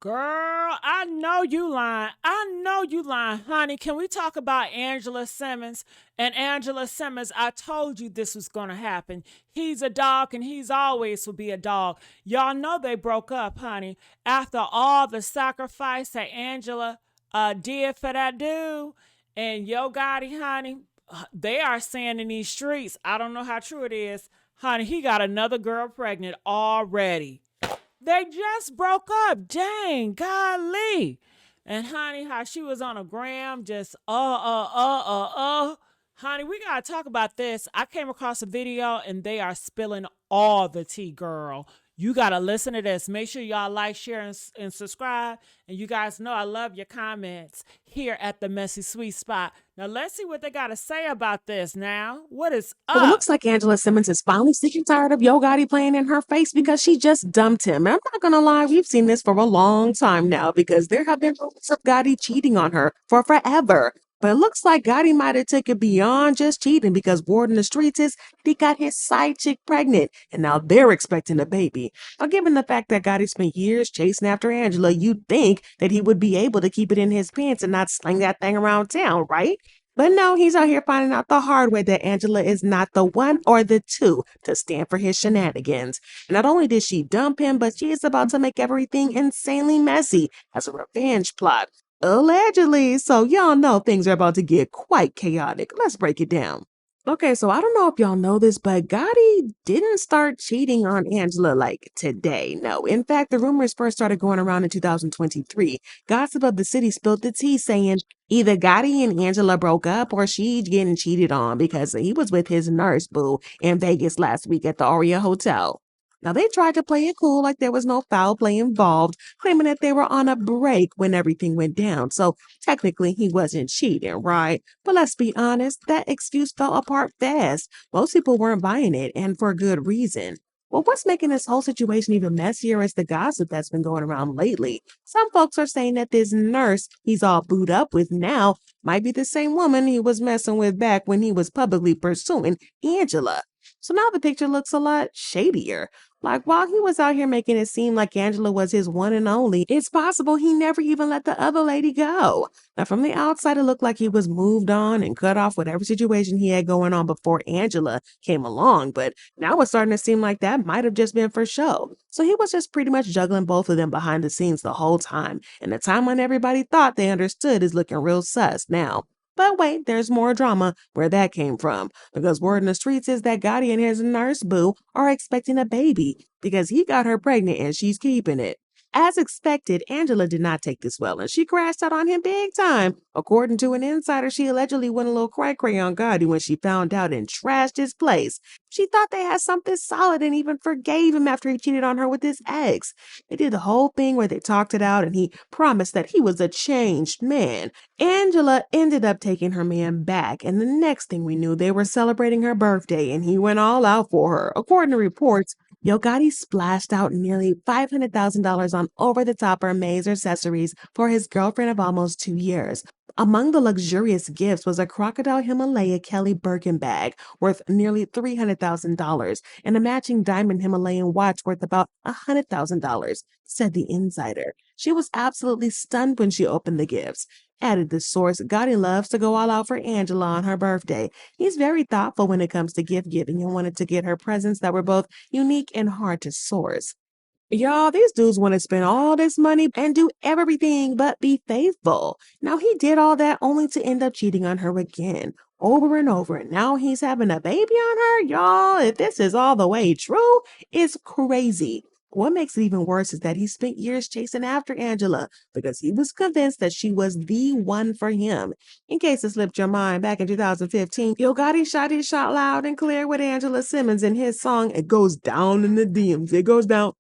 Girl, I know you lying. I know you lying, honey. Can we talk about Angela Simmons? And Angela Simmons, I told you this was going to happen. He's a dog and he's always will be a dog. Y'all know they broke up, honey. After all the sacrifice that Angela did for that dude and Yo Gotti, honey, they are saying in these streets, I don't know how true it is, honey, he got another girl pregnant already. They just broke up. Dang, golly. And honey, how she was on a gram, just Honey, we gotta talk about this. I came across a video and they are spilling all the tea, girl. You gotta listen to this. Make sure y'all like, share, and subscribe. And you guys know I love your comments here at the Messy Sweet Spot. Now let's see what they gotta say about this now. What is Well, it up? looks like Angela Simmons is finally sick and tired of Yo Gotti playing in her face because she just dumped him. And I'm not gonna lie, we've seen this for a long time now because there have been rumors of Gotti cheating on her for forever. But it looks like Gotti might have taken it beyond just cheating because word in the streets is he got his side chick pregnant and now they're expecting a baby. Now, given the fact that Gotti spent years chasing after Angela, you'd think that he would be able to keep it in his pants and not sling that thing around town, right? But no, he's out here finding out the hard way that Angela is not the one or the two to stand for his shenanigans. Not only did she dump him, but she is about to make everything insanely messy as a revenge plot. Allegedly. So y'all know things are about to get quite chaotic. Let's break it down. Okay, so I don't know if y'all know this, but Gotti didn't start cheating on Angela like today. No, in fact, the rumors first started going around in 2023. Gossip of the city spilled the tea saying either Gotti and Angela broke up or she's getting cheated on because he was with his nurse boo in Vegas last week at the Aria Hotel. Now, they tried to play it cool like there was no foul play involved, claiming that they were on a break when everything went down. So technically, he wasn't cheating, right? But let's be honest, that excuse fell apart fast. Most people weren't buying it, and for good reason. Well, what's making this whole situation even messier is the gossip that's been going around lately. Some folks are saying that this nurse he's all booed up with now might be the same woman he was messing with back when he was publicly pursuing Angela. So now the picture looks a lot shadier. Like while he was out here making it seem like Angela was his one and only, it's possible he never even let the other lady go. Now, from the outside, it looked like he was moved on and cut off whatever situation he had going on before Angela came along, but now it's starting to seem like that might have just been for show. So he was just pretty much juggling both of them behind the scenes the whole time, and the time when everybody thought they understood is looking real sus now. But wait, there's more drama where that came from. Because word in the streets is that Gotti and his nurse boo are expecting a baby because he got her pregnant and she's keeping it. As expected, Angela did not take this well and she crashed out on him big time. According to an insider, she allegedly went a little cray-cray on Gotti when she found out and trashed his place. She thought they had something solid and even forgave him after he cheated on her with his ex. They did the whole thing where they talked it out and he promised that he was a changed man. Angela ended up taking her man back, and the next thing we knew, they were celebrating her birthday, and he went all out for her. According to reports, Yo Gotti splashed out nearly $500,000 on over-the-top Hermes accessories for his girlfriend of almost 2 years. Among the luxurious gifts was a crocodile Himalaya Kelly Birkin bag worth nearly $300,000 and a matching diamond Himalayan watch worth about $100,000, said the insider. She was absolutely stunned when she opened the gifts. Added the source, Gotti loves to go all out for Angela on her birthday. He's very thoughtful when it comes to gift giving and wanted to get her presents that were both unique and hard to source. Y'all, these dudes want to spend all this money and do everything but be faithful. Now, he did all that only to end up cheating on her again, over and over. And now he's having a baby on her? Y'all, if this is all the way true, it's crazy. What makes it even worse is that he spent years chasing after Angela because he was convinced that she was the one for him. In case it slipped your mind, back in 2015, Yo Gotti shot his shot loud and clear with Angela Simmons in his song, It Goes Down in the DMs. It goes down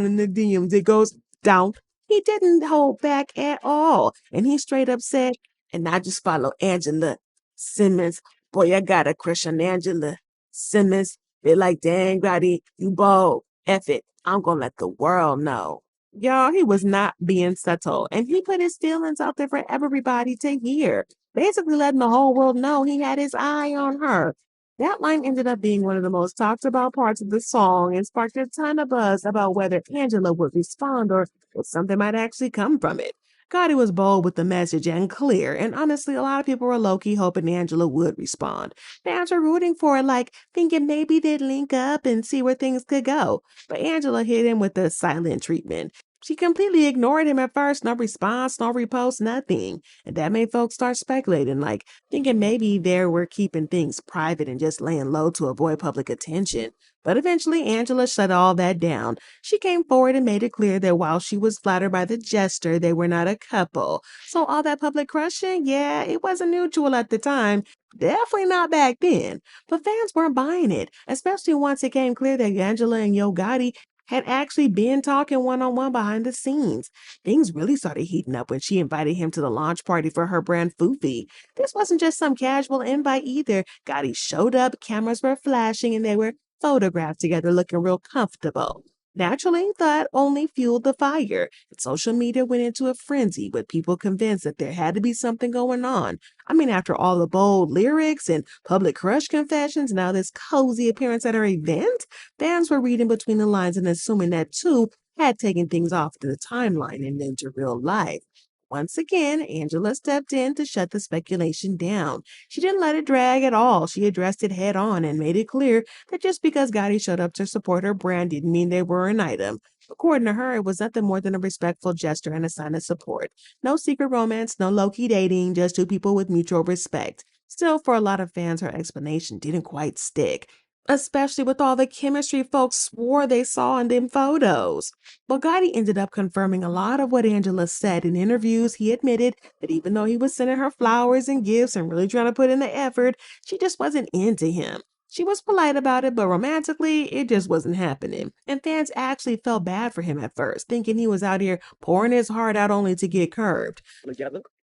in the DMs, it goes down. He didn't hold back at all. And he straight up said, and I just follow Angela Simmons. Boy, I got a crush on Angela Simmons. They're like, dang, Gotti, you bold. F it. I'm gonna let the world know. Y'all, he was not being subtle, and he put his feelings out there for everybody to hear, basically letting the whole world know he had his eye on her. That line ended up being one of the most talked about parts of the song and sparked a ton of buzz about whether Angela would respond or if something might actually come from it. Gotti was bold with the message and clear, and honestly, a lot of people were low-key hoping Angela would respond. Fans were rooting for it, like thinking maybe they'd link up and see where things could go. But Angela hit him with the silent treatment. She completely ignored him at first, no response, no repost, nothing. And that made folks start speculating, like thinking maybe they were keeping things private and just laying low to avoid public attention. But eventually, Angela shut all that down. She came forward and made it clear that while she was flattered by the gesture, they were not a couple. So all that public crushing, yeah, it wasn't mutual at the time. Definitely not back then. But fans weren't buying it, especially once it came clear that Angela and Yo Gotti had actually been talking one on one behind the scenes. Things really started heating up when she invited him to the launch party for her brand Foofy. This wasn't just some casual invite either. Gotti showed up, cameras were flashing, and they were photographed together looking real comfortable. Naturally, that only fueled the fire, and social media went into a frenzy with people convinced that there had to be something going on. I mean, after all the bold lyrics and public crush confessions, now this cozy appearance at her event, fans were reading between the lines and assuming that two had taken things off the timeline and into real life. Once again, Angela stepped in to shut the speculation down. She didn't let it drag at all. She addressed it head on and made it clear that just because Gotti showed up to support her brand didn't mean they were an item. According to her, it was nothing more than a respectful gesture and a sign of support. No secret romance, no low-key dating, just two people with mutual respect. Still, for a lot of fans, her explanation didn't quite stick, especially with all the chemistry folks swore they saw in them photos. But Gotti ended up confirming a lot of what Angela said in interviews. He admitted that even though he was sending her flowers and gifts and really trying to put in the effort, she just wasn't into him. She was polite about it, but romantically, it just wasn't happening. And fans actually felt bad for him at first, thinking he was out here pouring his heart out only to get curved.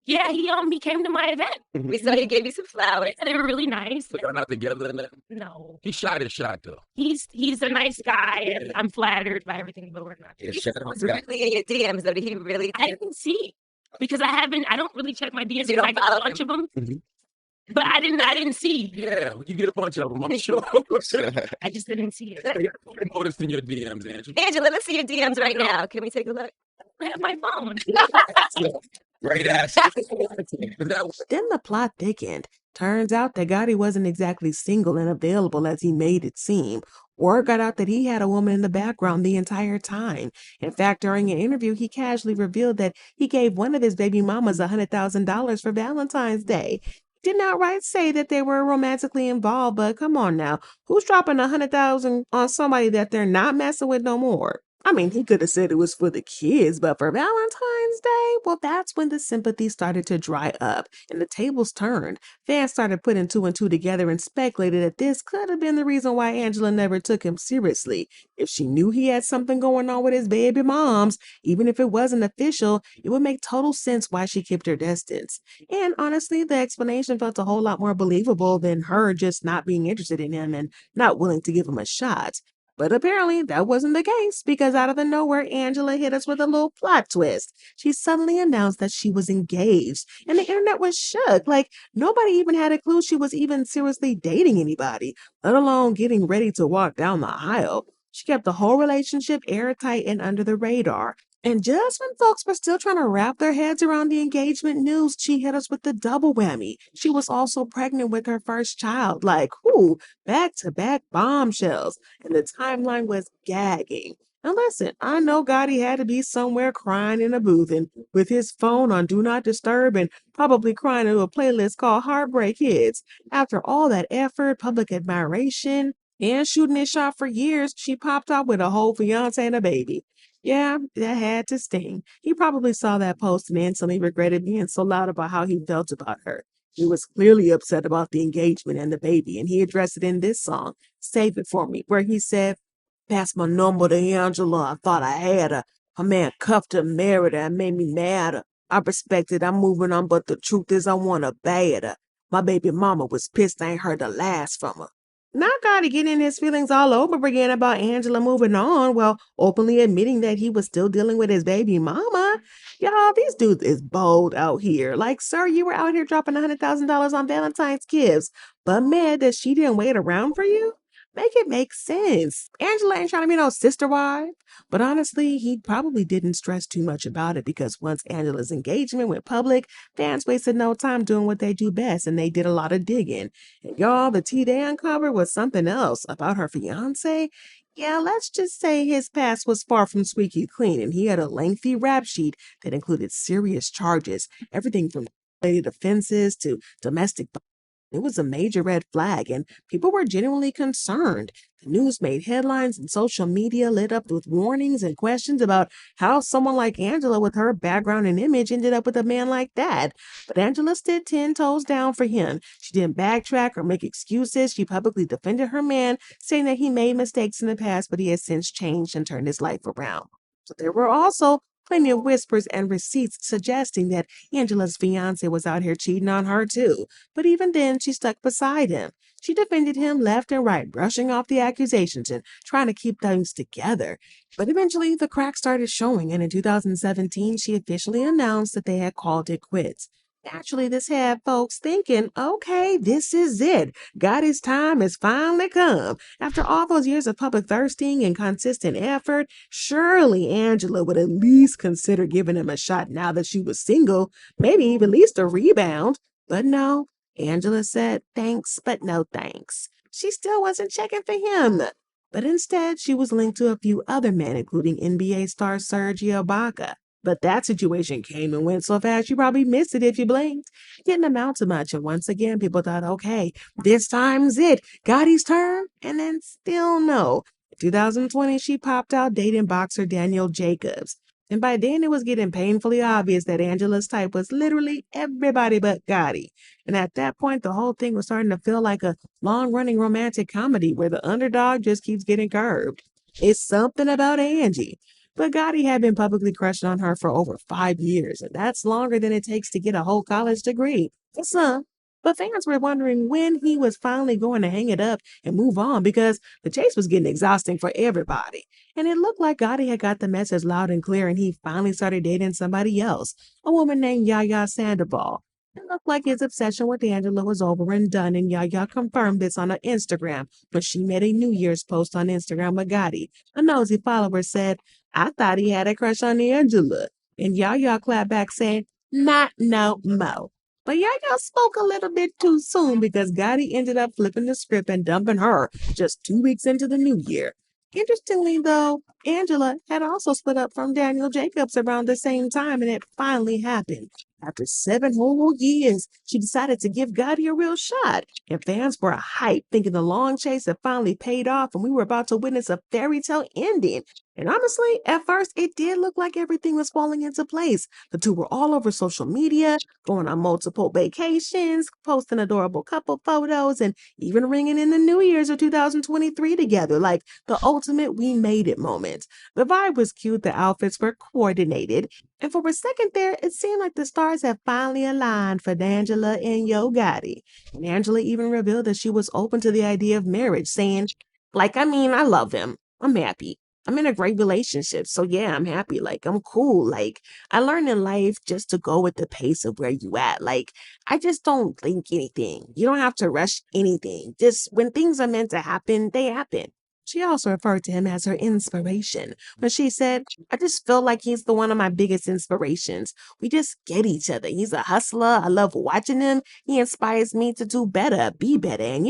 Yeah, he came to my event. We saw he gave me some flowers. They were really nice. So y'all not together? No. He shot his shot though. He's a nice guy, and I'm flattered by everything, but we're not. Yeah, He shut up. was really in your DMs, though. Did he really? I didn't see because I don't really check my DMs. I got a bunch of them. Mhm. But I didn't see. Yeah, you get a bunch of them, I'm sure. I just didn't see it. I noticed in your DMs, Angela. Angela, let's see your DMs right now. Can we take a look? I have my phone. Great ass. Then the plot thickened. Turns out that Gotti wasn't exactly single and available as he made it seem. Word got out that he had a woman in the background the entire time. In fact, during an interview, he casually revealed that he gave one of his baby mamas $100,000 for Valentine's Day. He did not outright say that they were romantically involved, but come on now, who's dropping $100,000 on somebody that they're not messing with no more? I mean, he could have said it was for the kids, but for Valentine's Day, well, that's when the sympathy started to dry up and the tables turned. Fans started putting two and two together and speculated that this could have been the reason why Angela never took him seriously. If she knew he had something going on with his baby moms, even if it wasn't official, it would make total sense why she kept her distance. And honestly, the explanation felt a whole lot more believable than her just not being interested in him and not willing to give him a shot. But apparently that wasn't the case because out of the nowhere, Angela hit us with a little plot twist. She suddenly announced that she was engaged, and the internet was shook. Like nobody even had a clue she was even seriously dating anybody, let alone getting ready to walk down the aisle. She kept the whole relationship airtight and under the radar. And just when folks were still trying to wrap their heads around the engagement news, she hit us with the double whammy. She was also pregnant with her first child. Like, whoo, back to back bombshells. And the timeline was gagging. Now listen, I know Gotti had to be somewhere crying in a booth and with his phone on Do Not Disturb and probably crying to a playlist called Heartbreak Hits. After all that effort, public admiration, and shooting his shot for years, she popped out with a whole fiance and a baby. Yeah, that had to sting. He probably saw that post and instantly regretted being so loud about how he felt about her. He was clearly upset about the engagement and the baby, and he addressed it in this song, Save It For Me, where he said, Pass my number to Angela, I thought I had her. A man cuffed her, married her, and made me mad her. I respect it, I'm moving on, but the truth is I want to bad her. My baby mama was pissed I ain't heard the last from her. Now Gotti getting his feelings all over again about Angela moving on while openly admitting that he was still dealing with his baby mama. Y'all, these dudes is bold out here. Like, sir, you were out here dropping $100,000 on Valentine's gifts, but mad that she didn't wait around for you? Make it make sense. Angela ain't trying to be no sister wife. But honestly, he probably didn't stress too much about it because once Angela's engagement went public, fans wasted no time doing what they do best and they did a lot of digging. And y'all, the tea they uncovered was something else about her fiance. Yeah, let's just say his past was far from squeaky clean and he had a lengthy rap sheet that included serious charges, everything from related offenses to domestic. It was a major red flag, and people were genuinely concerned. The news made headlines, and social media lit up with warnings and questions about how someone like Angela, with her background and image, ended up with a man like that. But Angela stood 10 toes down for him. She didn't backtrack or make excuses. She publicly defended her man, saying that he made mistakes in the past, but he has since changed and turned his life around. So there were also plenty of whispers and receipts suggesting that Angela's fiance was out here cheating on her too. But even then, she stuck beside him. She defended him left and right, brushing off the accusations and trying to keep things together. But eventually, the cracks started showing, and in 2017, she officially announced that they had called it quits. Naturally, this had folks thinking, okay, this is it. Gotti's time has finally come. After all those years of public thirsting and consistent effort, surely Angela would at least consider giving him a shot now that she was single, maybe even at least a rebound. But no, Angela said thanks, but no thanks. She still wasn't checking for him. But instead, she was linked to a few other men, including NBA star Sergio Baca. But that situation came and went so fast you probably missed it if you blinked. It didn't amount to much, and once again, people thought, okay, this time's it. Gotti's turn, and then still no. In 2020, she popped out dating boxer Daniel Jacobs. And by then, it was getting painfully obvious that Angela's type was literally everybody but Gotti. And at that point, the whole thing was starting to feel like a long running romantic comedy where the underdog just keeps getting curved. It's something about Angie. But Gotti had been publicly crushing on her for over 5 years, and that's longer than it takes to get a whole college degree. For some. But fans were wondering when he was finally going to hang it up and move on because the chase was getting exhausting for everybody. And it looked like Gotti had got the message loud and clear and he finally started dating somebody else, a woman named Yaya Sandoval. It looked like his obsession with Angela was over and done, and Yaya confirmed this on her Instagram when she made a New Year's post on Instagram with Gotti. A nosy follower said, I thought he had a crush on Angela. And Yaya clapped back saying, not no mo. But Yaya spoke a little bit too soon because Gotti ended up flipping the script and dumping her just 2 weeks into the new year. Interestingly, though, Angela had also split up from Daniel Jacobs around the same time, and it finally happened. After 7 whole years, she decided to give Gotti a real shot, and fans were hyped, thinking the long chase had finally paid off, and we were about to witness a fairy tale ending. And honestly, at first, it did look like everything was falling into place. The two were all over social media, going on multiple vacations, posting adorable couple photos, and even ringing in the New Year's of 2023 together, like the ultimate we made it moment. The vibe was cute, the outfits were coordinated, and for a second there, it seemed like the stars had finally aligned for Angela and Yo Gotti. And Angela even revealed that she was open to the idea of marriage, saying, I love him. I'm happy. I'm in a great relationship. So yeah, I'm happy. I'm cool. I learned in life just to go with the pace of where you at. I just don't think anything. You don't have to rush anything. Just when things are meant to happen, they happen. She also referred to him as her inspiration when she said, I just feel like he's the one of my biggest inspirations. We just get each other. He's a hustler. I love watching him. He inspires me to do better, be better. And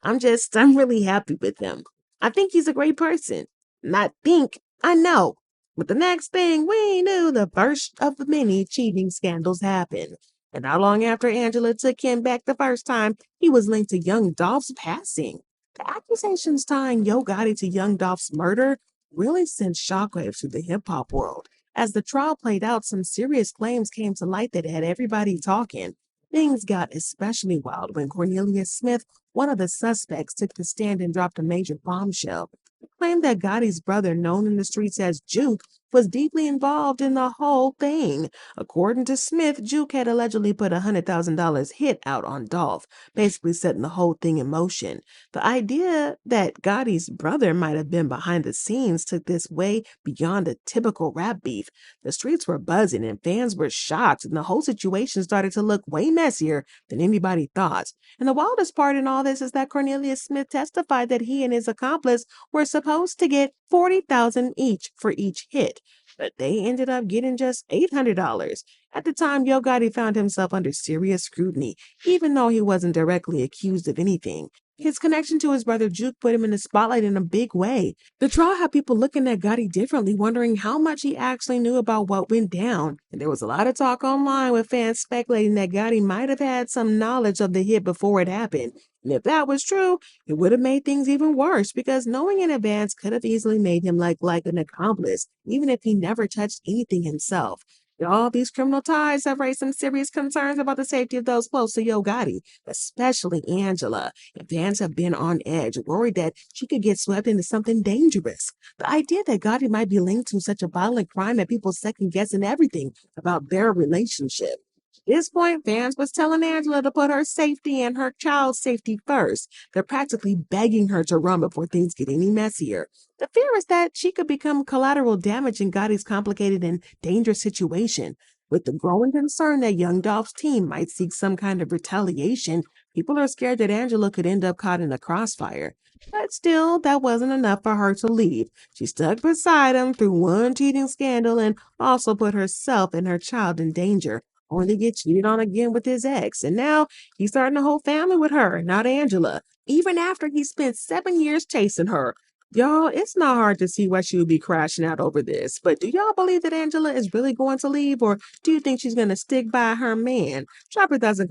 I'm really happy with him. I think he's a great person. Not think, I know. But the next thing we knew, the first of the many cheating scandals happened. And not long after Angela took him back the first time, he was linked to Young Dolph's passing. The accusations tying Yo Gotti to Young Dolph's murder really sent shockwaves through the hip hop world. As the trial played out, some serious claims came to light that had everybody talking. Things got especially wild when Cornelius Smith, one of the suspects, took the stand and dropped a major bombshell. Claimed that Gotti's brother, known in the streets as Juke, was deeply involved in the whole thing. According to Smith, Juke had allegedly put a $100,000 hit out on Dolph, basically setting the whole thing in motion. The idea that Gotti's brother might have been behind the scenes took this way beyond a typical rap beef. The streets were buzzing and fans were shocked, and the whole situation started to look way messier than anybody thought. And the wildest part in all this is that Cornelius Smith testified that he and his accomplice were supposed to get $40,000 each for each hit, but they ended up getting just $800. At the time, Yo Gotti found himself under serious scrutiny, even though he wasn't directly accused of anything. His connection to his brother Juke put him in the spotlight in a big way. The trial had people looking at Gotti differently, wondering how much he actually knew about what went down. And there was a lot of talk online with fans speculating that Gotti might have had some knowledge of the hit before it happened. And if that was true, it would have made things even worse, because knowing in advance could have easily made him like an accomplice, even if he never touched anything himself. All these criminal ties have raised some serious concerns about the safety of those close to Yo Gotti, especially Angela. And fans have been on edge, worried that she could get swept into something dangerous. The idea that Gotti might be linked to such a violent crime that people second-guessing everything about their relationship. At this point, fans was telling Angela to put her safety and her child's safety first. They're practically begging her to run before things get any messier. The fear is that she could become collateral damage in Gotti's complicated and dangerous situation. With the growing concern that young Dolph's team might seek some kind of retaliation, people are scared that Angela could end up caught in a crossfire. But still, that wasn't enough for her to leave. She stuck beside him through one cheating scandal and also put herself and her child in danger, only to get cheated on again with his ex. And now he's starting a whole family with her, not Angela, even after he spent 7 years chasing her. Y'all, it's not hard to see why she would be crashing out over this, but do y'all believe that Angela is really going to leave, or do you think she's going to stick by her man? Drop your thoughts in